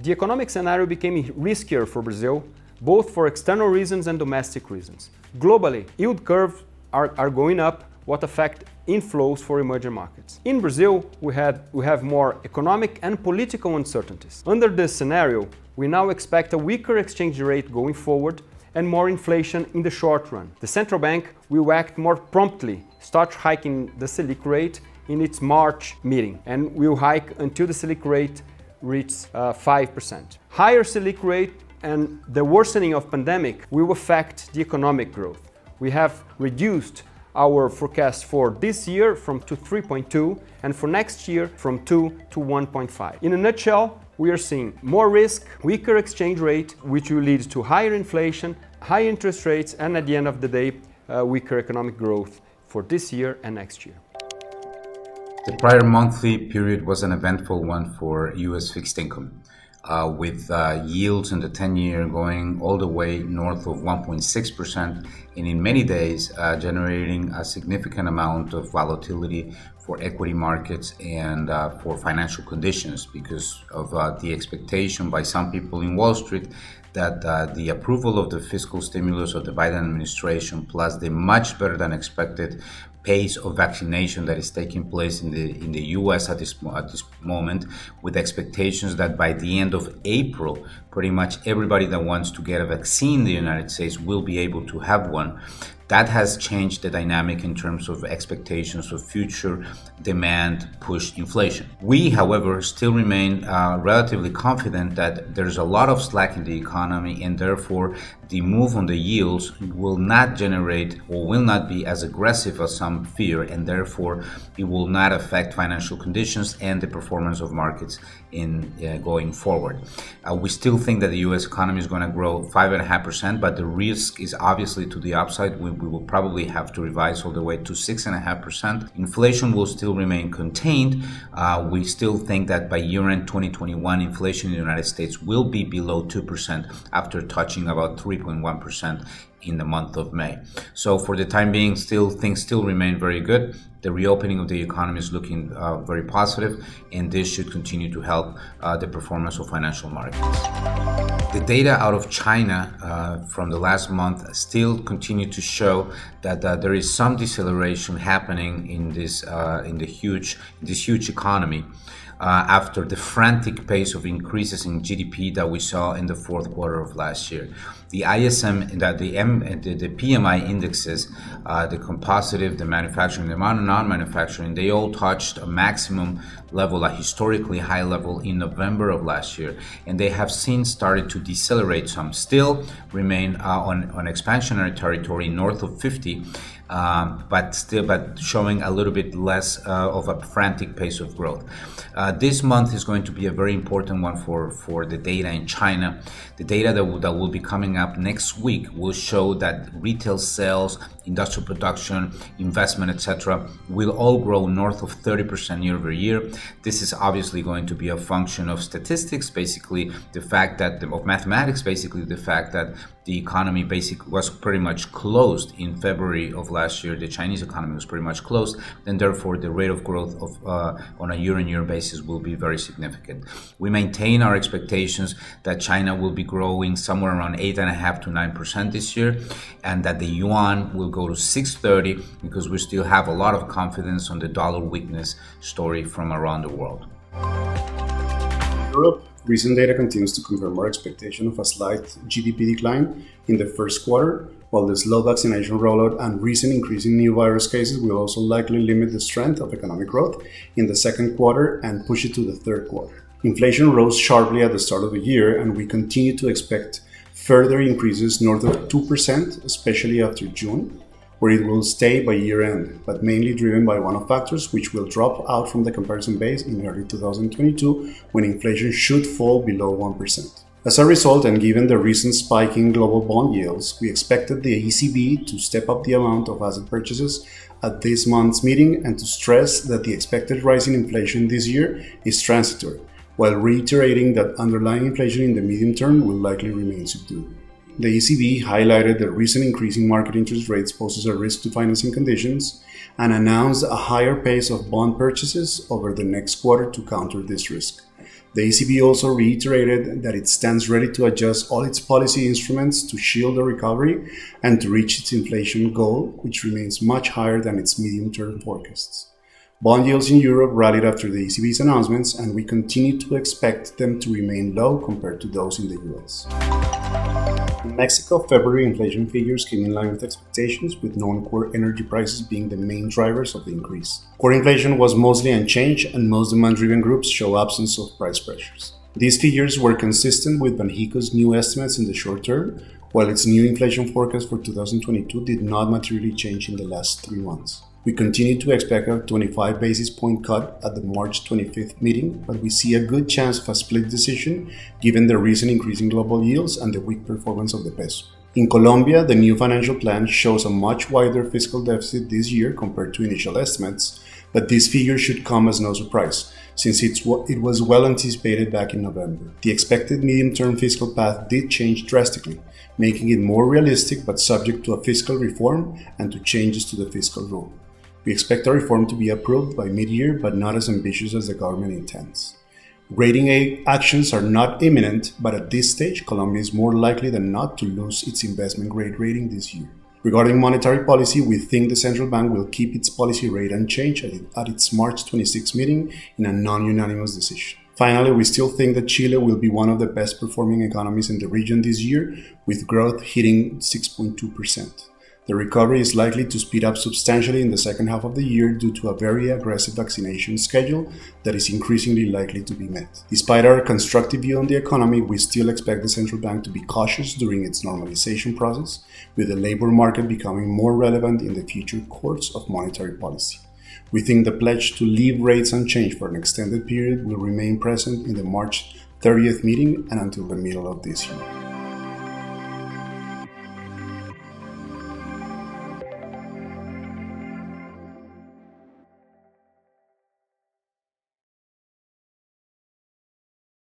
the economic scenario became riskier for Brazil, both for external reasons and domestic reasons. Globally, yield curves are going up, what affect inflows for emerging markets. In Brazil, we have more economic and political uncertainties. Under this scenario, we now expect a weaker exchange rate going forward and more inflation in the short run. The central bank will act more promptly, start hiking the Selic rate in its March meeting, and will hike until the Selic rate reaches 5%. Higher Selic rate and the worsening of pandemic will affect the economic growth. We have reduced our forecast for this year from 3.2 and for next year from 2 to 1.5. In a nutshell, we are seeing more risk, weaker exchange rate, which will lead to higher inflation, high interest rates, and at the end of the day, weaker economic growth for this year and next year. The prior monthly period was an eventful one for U.S. fixed income, with yields in the 10-year going all the way north of 1.6%, and in many days generating a significant amount of volatility for equity markets and for financial conditions because of the expectation by some people in Wall Street that the approval of the fiscal stimulus of the Biden administration plus the much better than expected pace of vaccination that is taking place in the U.S. at this moment, with expectations that by the end of April, pretty much everybody that wants to get a vaccine in the United States will be able to have one. That has changed the dynamic in terms of expectations of future demand push inflation. We, however, still remain relatively confident that there's a lot of slack in the economy, and therefore the move on the yields will not generate or will not be as aggressive as some fear, and therefore it will not affect financial conditions and the performance of markets in going forward. We still think that the U.S. economy is going to grow 5.5%, but the risk is obviously to the upside. We will probably have to revise all the way to 6.5%. Inflation will still remain contained. We still think that by year-end 2021, inflation in the United States will be below 2% after touching about 3.1% in the month of May. So for the time being, things still remain very good. The reopening of the economy is looking very positive, and this should continue to help the performance of financial markets. The data out of China from the last month still continue to show that there is some deceleration happening in this huge economy. After the frantic pace of increases in GDP that we saw in the fourth quarter of last year. The ISM, the PMI indexes, the compositive, the manufacturing, the non-manufacturing, they all touched a maximum level, a historically high level in November of last year, and they have since started to decelerate some. Still remain on expansionary territory north of 50, but showing a little bit less of a frantic pace of growth. This month is going to be a very important one for the data in China. The data that will be coming up next week will show that retail sales, industrial production, investment, etc., will all grow north of 30% year over year. This is obviously going to be a function of statistics, basically the fact that of mathematics, basically the fact that the economy basically was pretty much closed in February of last year. The Chinese economy was pretty much closed, and therefore the rate of growth of on a year-on-year basis will be very significant. We maintain our expectations that China will be growing somewhere around 8.5% to 9% this year, and that the yuan will go to 630 because we still have a lot of confidence on the dollar weakness story from around the world. Europe, recent data continues to confirm our expectation of a slight GDP decline in the first quarter, while the slow vaccination rollout and recent increase in new virus cases will also likely limit the strength of economic growth in the second quarter and push it to the third quarter. Inflation rose sharply at the start of the year, and we continue to expect further increases north of 2%, especially after June, where it will stay by year-end, but mainly driven by one-off factors which will drop out from the comparison base in early 2022, when inflation should fall below 1%. As a result, and given the recent spike in global bond yields, we expected the ECB to step up the amount of asset purchases at this month's meeting and to stress that the expected rise in inflation this year is transitory, while reiterating that underlying inflation in the medium term will likely remain subdued. The ECB highlighted the recent increase in market interest rates poses a risk to financing conditions and announced a higher pace of bond purchases over the next quarter to counter this risk. The ECB also reiterated that it stands ready to adjust all its policy instruments to shield the recovery and to reach its inflation goal, which remains much higher than its medium-term forecasts. Bond yields in Europe rallied after the ECB's announcements, and we continue to expect them to remain low compared to those in the US. In Mexico, February inflation figures came in line with expectations, with non-core energy prices being the main drivers of the increase. Core inflation was mostly unchanged, and most demand-driven groups show absence of price pressures. These figures were consistent with Banxico's new estimates in the short term, while its new inflation forecast for 2022 did not materially change in the last 3 months. We continue to expect a 25 basis point cut at the March 25th meeting, but we see a good chance of a split decision given the recent increase in global yields and the weak performance of the peso. In Colombia, the new financial plan shows a much wider fiscal deficit this year compared to initial estimates, but this figure should come as no surprise, since it was well anticipated back in November. The expected medium-term fiscal path did change drastically, making it more realistic but subject to a fiscal reform and to changes to the fiscal rule. We expect a reform to be approved by mid-year, but not as ambitious as the government intends. Rating aid actions are not imminent, but at this stage, Colombia is more likely than not to lose its investment grade rating this year. Regarding monetary policy, we think the central bank will keep its policy rate unchanged at its March 26 meeting in a non-unanimous decision. Finally, we still think that Chile will be one of the best performing economies in the region this year, with growth hitting 6.2%. The recovery is likely to speed up substantially in the second half of the year due to a very aggressive vaccination schedule that is increasingly likely to be met. Despite our constructive view on the economy, we still expect the central bank to be cautious during its normalization process, with the labor market becoming more relevant in the future course of monetary policy. We think the pledge to leave rates unchanged for an extended period will remain present in the March 30th meeting and until the middle of this year.